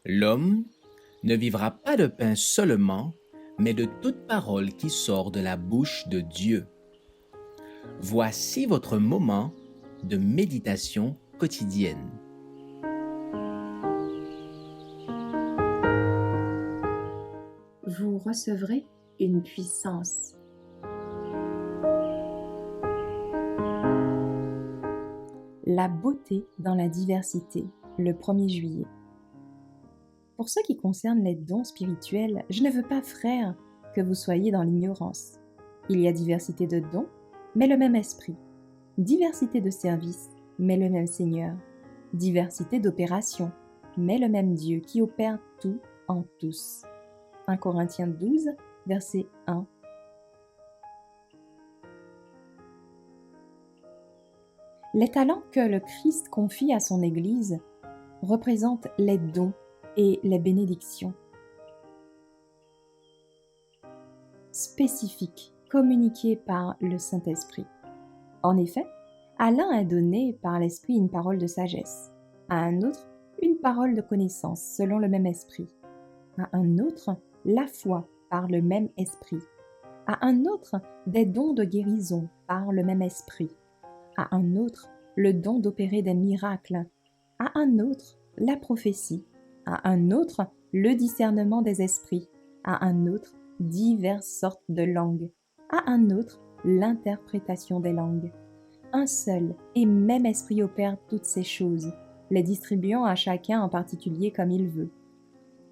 L'homme ne vivra pas de pain seulement, mais de toute parole qui sort de la bouche de Dieu. Voici votre moment de méditation quotidienne. Vous recevrez une puissance. La beauté dans la diversité, le 1er juillet. Pour ce qui concerne les dons spirituels, je ne veux pas, frères, que vous soyez dans l'ignorance. Il y a diversité de dons, mais le même esprit. Diversité de services, mais le même Seigneur. Diversité d'opérations, mais le même Dieu qui opère tout en tous. 1 Corinthiens 12, verset 1. Les talents que le Christ confie à son Église représentent les dons et les bénédictions spécifiques communiquées par le Saint-Esprit. En effet, à l'un est donné par l'Esprit une parole de sagesse, à un autre une parole de connaissance selon le même Esprit, à un autre la foi par le même Esprit, à un autre des dons de guérison par le même Esprit, à un autre le don d'opérer des miracles, à un autre la prophétie, à un autre le discernement des esprits, à un autre diverses sortes de langues, à un autre l'interprétation des langues. Un seul et même esprit opère toutes ces choses, les distribuant à chacun en particulier comme il veut.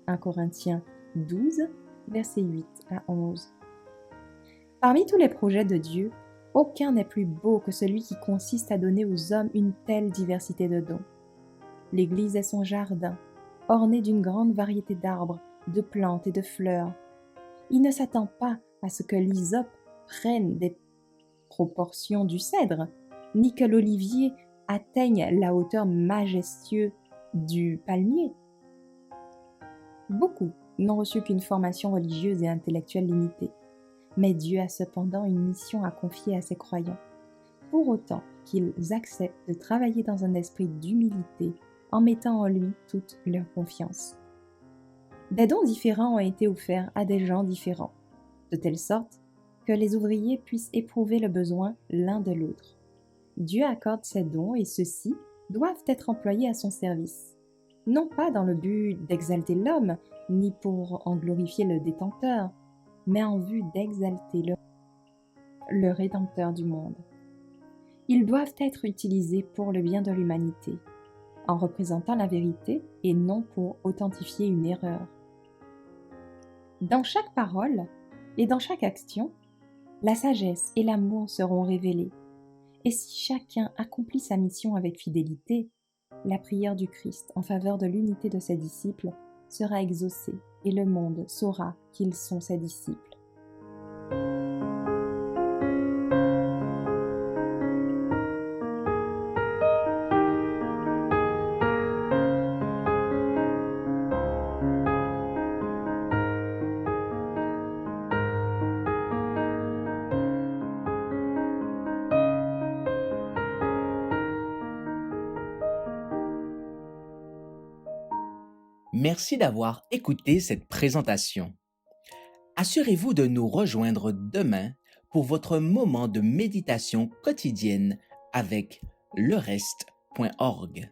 1 Corinthiens 12, versets 8 à 11. Parmi tous les projets de Dieu, aucun n'est plus beau que celui qui consiste à donner aux hommes une telle diversité de dons. L'Église est son jardin, orné d'une grande variété d'arbres, de plantes et de fleurs. Il ne s'attend pas à ce que l'hysope prenne des proportions du cèdre, ni que l'olivier atteigne la hauteur majestueuse du palmier. Beaucoup n'ont reçu qu'une formation religieuse et intellectuelle limitée, mais Dieu a cependant une mission à confier à ses croyants, pour autant qu'ils acceptent de travailler dans un esprit d'humilité en mettant en lui toute leur confiance. Des dons différents ont été offerts à des gens différents, de telle sorte que les ouvriers puissent éprouver le besoin l'un de l'autre. Dieu accorde ces dons et ceux-ci doivent être employés à son service, non pas dans le but d'exalter l'homme, ni pour en glorifier le détenteur, mais en vue d'exalter le Rédempteur du monde. Ils doivent être utilisés pour le bien de l'humanité, en représentant la vérité et non pour authentifier une erreur. Dans chaque parole et dans chaque action, la sagesse et l'amour seront révélés. Et si chacun accomplit sa mission avec fidélité, la prière du Christ en faveur de l'unité de ses disciples sera exaucée et le monde saura qu'ils sont ses disciples. Merci d'avoir écouté cette présentation. Assurez-vous de nous rejoindre demain pour votre moment de méditation quotidienne avec lereste.org.